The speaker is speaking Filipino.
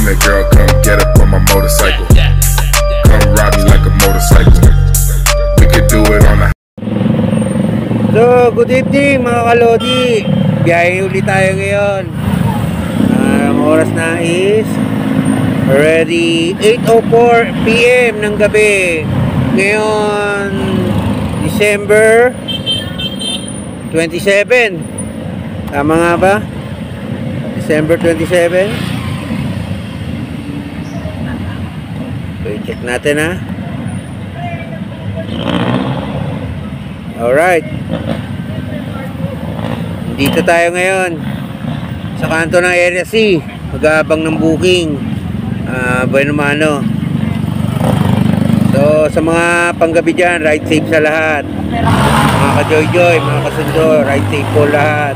I'm the girl, come get up on my motorcycle. Come ride me like a motorcycle. We could do it on the. So, good evening mga kalodi. Biyahe ulit tayo ngayon. Ang oras na is already 8:04 PM ng gabi. Ngayon, December 27. Tama nga ba? December 27. So, check natin ha. Alright. Dito tayo ngayon sa kanto ng Area C. Mag-aabang ng booking. Bueno mano. So sa mga panggabi dyan, ride safe sa lahat. Mga ka-joy-joy, mga kasundo, ride safe po lahat.